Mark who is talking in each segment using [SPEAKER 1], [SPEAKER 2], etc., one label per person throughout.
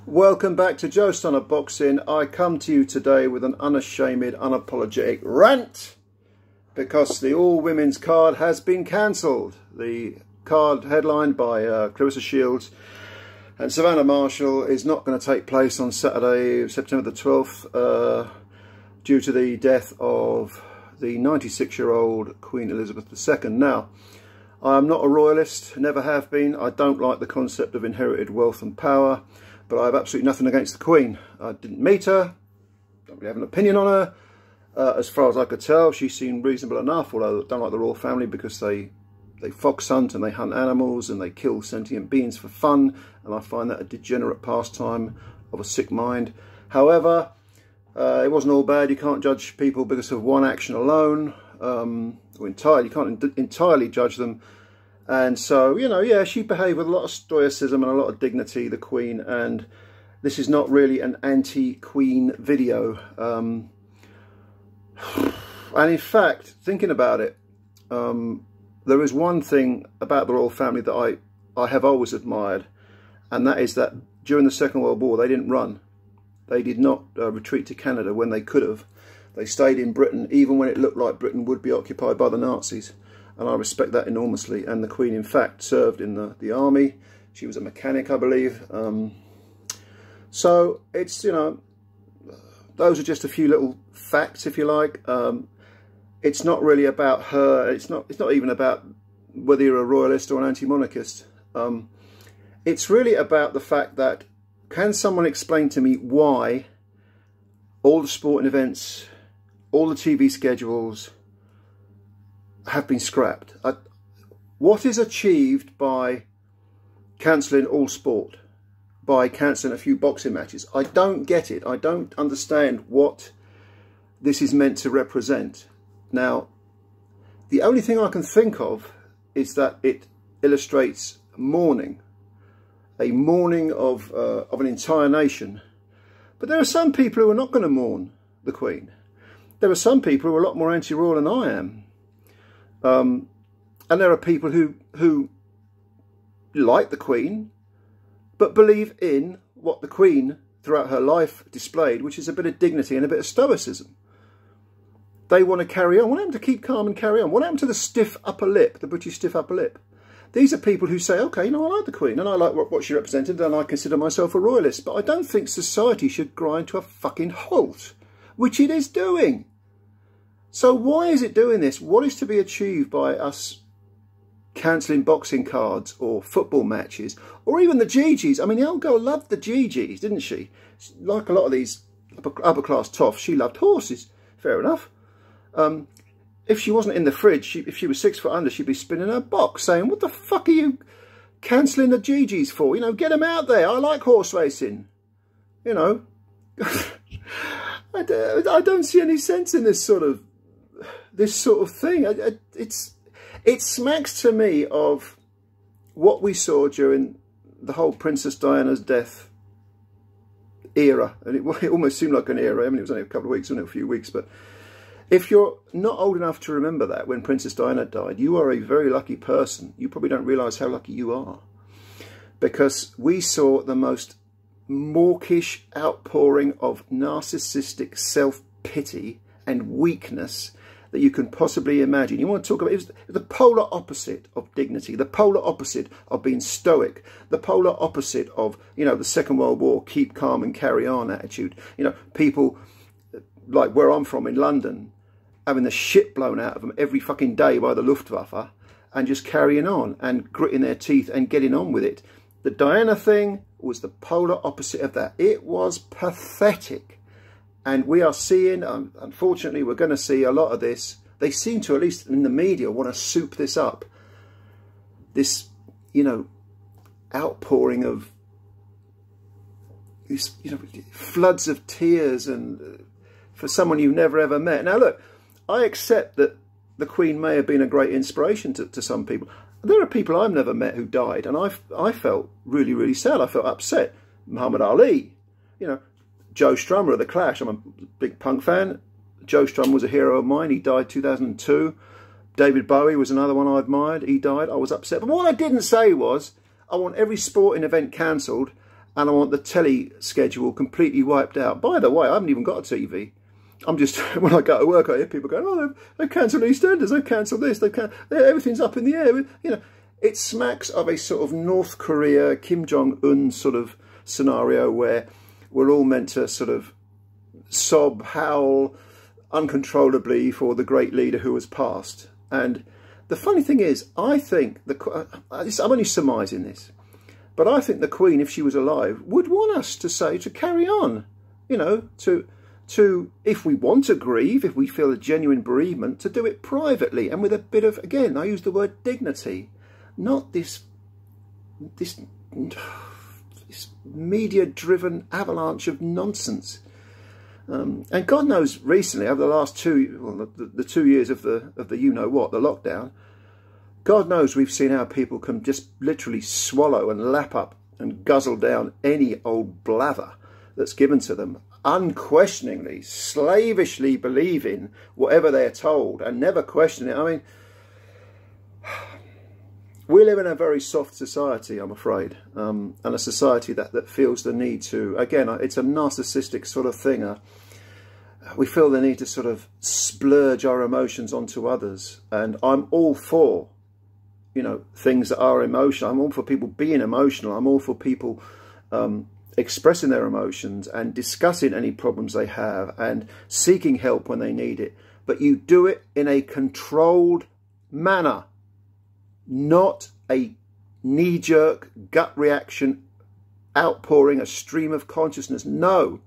[SPEAKER 1] Welcome back to Joe Stunner Boxing. I come to you today with an unashamed, unapologetic rant because the all-women's card has been cancelled. The card headlined by Clarissa Shields and Savannah Marshall is not going to take place on Saturday, September the 12th, due to the death of the 96-year-old Queen Elizabeth II. Now, I am not a royalist, never have been. I don't like the concept of inherited wealth and power, but I have absolutely nothing against the Queen. I didn't meet her, don't really have an opinion on her. As far as I could tell, she seemed reasonable enough, although I don't like the royal family because they fox hunt and they hunt animals and they kill sentient beings for fun, and I find that a degenerate pastime of a sick mind. However, it wasn't all bad. You can't judge people because of one action alone, you can't entirely judge them. And so, you know, yeah, she behaved with a lot of stoicism and a lot of dignity, the Queen, and this is not really an anti-Queen video. And in fact, thinking about it, there is one thing about the royal family that I have always admired, and that is that during the Second World War, they didn't run. They did not retreat to Canada when they could have. They stayed in Britain, even when it looked like Britain would be occupied by the Nazis. And I respect that enormously. And the Queen, in fact, served in the army. She was a mechanic, I believe. So it's, you know, those are just a few little facts, if you like. It's not really about her. It's not even about whether you're a royalist or an anti-monarchist. It's really about the fact that, can someone explain to me why all the sporting events, all the TV schedules have been scrapped? What is achieved by cancelling all sport, by cancelling a few boxing matches? I don't get it. I don't understand what this is meant to represent. Now, the only thing I can think of is that it illustrates mourning, a mourning of an entire nation. But there are some people who are not going to mourn the Queen. There are some people who are a lot more anti-royal than I am. And there are people who like the Queen, but believe in what the Queen throughout her life displayed, which is a bit of dignity and a bit of stoicism. They want to carry on. What happened to keep calm and carry on? What happened to the stiff upper lip, the British stiff upper lip? These are people who say, okay, you know, I like the Queen and I like what she represented and I consider myself a royalist, but I don't think society should grind to a fucking halt, which it is doing. So why is it doing this? What is to be achieved by us cancelling boxing cards or football matches or even the GGs? I mean, the old girl loved the GGs, didn't she? Like a lot of these upper class toffs, she loved horses. Fair enough. If she wasn't in the fridge, if she was 6 foot under, she'd be spinning her box saying, what the fuck are you cancelling the GGs for? You know, get them out there. I like horse racing. You know, I don't see any sense in this sort of thing. It smacks to me of what we saw during the whole Princess Diana's death era. And it almost seemed like an era. I mean, it was only a couple of weeks, wasn't it? A few weeks, but if you're not old enough to remember that when Princess Diana died, you are a very lucky person. You probably don't realise how lucky you are. Because we saw the most mawkish outpouring of narcissistic self-pity and weakness that you can possibly imagine. You want to talk about, it was the polar opposite of dignity, the polar opposite of being stoic, the polar opposite of, you know, the Second World War, keep calm and carry on attitude. You know, people like where I'm from in London, having the shit blown out of them every fucking day by the Luftwaffe and just carrying on and gritting their teeth and getting on with it. The Diana thing was the polar opposite of that. It was pathetic. And we are seeing, unfortunately, we're going to see a lot of this. They seem to, at least in the media, want to soup this up. This, you know, outpouring of, this, you know, floods of tears and for someone you've never ever met. Now, look, I accept that the Queen may have been a great inspiration to some people. There are people I've never met who died, and I felt really, really sad. I felt upset. Muhammad Ali, you know, Joe Strummer of The Clash. I'm a big punk fan. Joe Strummer was a hero of mine. He died 2002. David Bowie was another one I admired. He died. I was upset. But what I didn't say was, I want every sporting event cancelled and I want the telly schedule completely wiped out. By the way, I haven't even got a TV. I'm just, when I go to work, I hear people going, oh, they've cancelled EastEnders, they've cancelled this, everything's up in the air. You know, it smacks of a sort of North Korea, Kim Jong-un sort of scenario where we're all meant to sort of sob, howl uncontrollably for the great leader who has passed. And the funny thing is, I think, I'm only surmising this, but I think the Queen, if she was alive, would want us to say, to carry on, you know, to if we want to grieve, if we feel a genuine bereavement, to do it privately and with a bit of, again, I use the word dignity, not this media-driven avalanche of nonsense. And God knows, recently, over the last the 2 years of the you-know-what, the lockdown, God knows we've seen how people can just literally swallow and lap up and guzzle down any old blather that's given to them, unquestioningly, slavishly believing whatever they're told and never questioning it. I mean, we live in a very soft society, I'm afraid, and a society that feels the need to, again, it's a narcissistic sort of thing. We feel the need to sort of splurge our emotions onto others, and I'm all for, you know, things that are emotional. I'm all for people being emotional. I'm all for people expressing their emotions and discussing any problems they have and seeking help when they need it. But you do it in a controlled manner, not a knee-jerk gut reaction outpouring a stream of consciousness. No,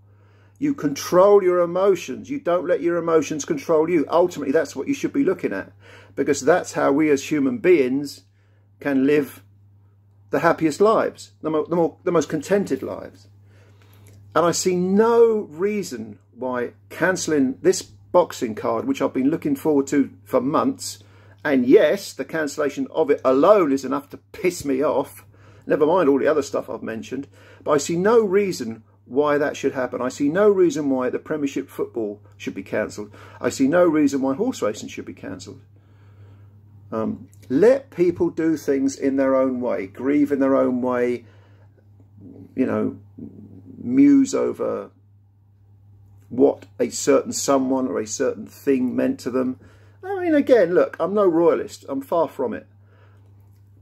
[SPEAKER 1] you control your emotions. You don't let your emotions control you. Ultimately, that's what you should be looking at, because that's how we as human beings can live the happiest lives, the most contented lives. And I see no reason why cancelling this boxing card, which I've been looking forward to for months, and yes, the cancellation of it alone is enough to piss me off, never mind all the other stuff I've mentioned, but I see no reason why that should happen. I see no reason why the Premiership football should be cancelled. I see no reason why horse racing should be cancelled. Let people do things in their own way, grieve in their own way, you know, muse over what a certain someone or a certain thing meant to them. I mean, again, look, I'm no royalist. I'm far from it.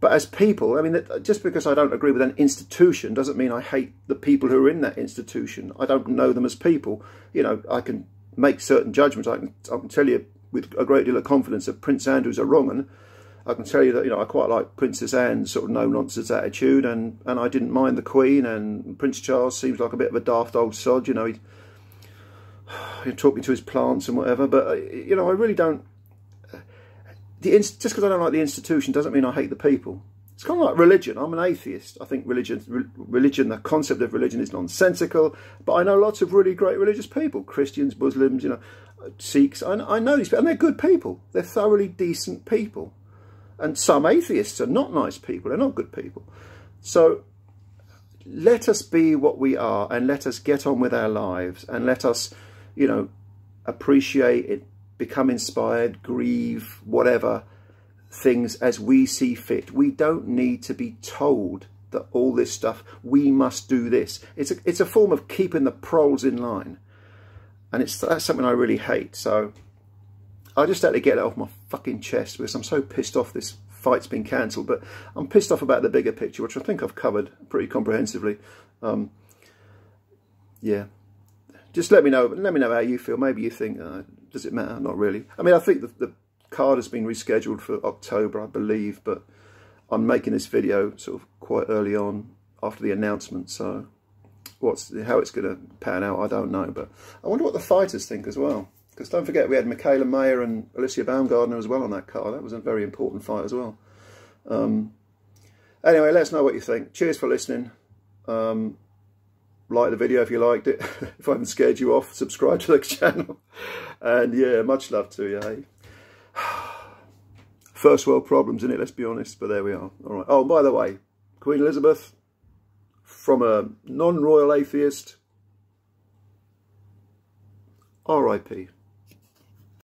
[SPEAKER 1] But as people, I mean, just because I don't agree with an institution doesn't mean I hate the people who are in that institution. I don't know them as people. You know, I can make certain judgments. I can tell you with a great deal of confidence that Prince Andrew's a wrong 'un. I can tell you that, you know, I quite like Princess Anne's sort of no-nonsense attitude, and I didn't mind the Queen, and Prince Charles seems like a bit of a daft old sod, you know, he'd talk me to his plants and whatever, but, you know, I really don't, just because I don't like the institution doesn't mean I hate the people. It's kind of like religion. I'm an atheist. I think religion, the concept of religion is nonsensical, but I know lots of really great religious people, Christians, Muslims, you know, Sikhs. I know these people, and they're good people. They're thoroughly decent people. And some atheists are not nice people. They're not good people. So let us be what we are, and let us get on with our lives, and let us, you know, appreciate it, become inspired, grieve, whatever things as we see fit. We don't need to be told that all this stuff, we must do this. It's a form of keeping the proles in line. And that's something I really hate. So I just had to get it off my fucking chest, because I'm so pissed off this fight's been cancelled. But I'm pissed off about the bigger picture, which I think I've covered pretty comprehensively. Yeah, just let me know how you feel. Maybe you think, does it matter? Not really. I mean, I think the card has been rescheduled for October, I believe, but I'm making this video sort of quite early on after the announcement, so how it's going to pan out, I don't know. But I wonder what the fighters think as well. Because don't forget, we had Michaela Mayer and Alicia Baumgardner as well on that card. That was a very important fight as well. Anyway, let us know what you think. Cheers for listening. Like the video if you liked it. If I haven't scared you off, subscribe to the channel. And yeah, much love to you. Hey? First world problems, innit? Let's be honest. But there we are. All right. Oh, by the way, Queen Elizabeth, from a non-royal atheist, R.I.P.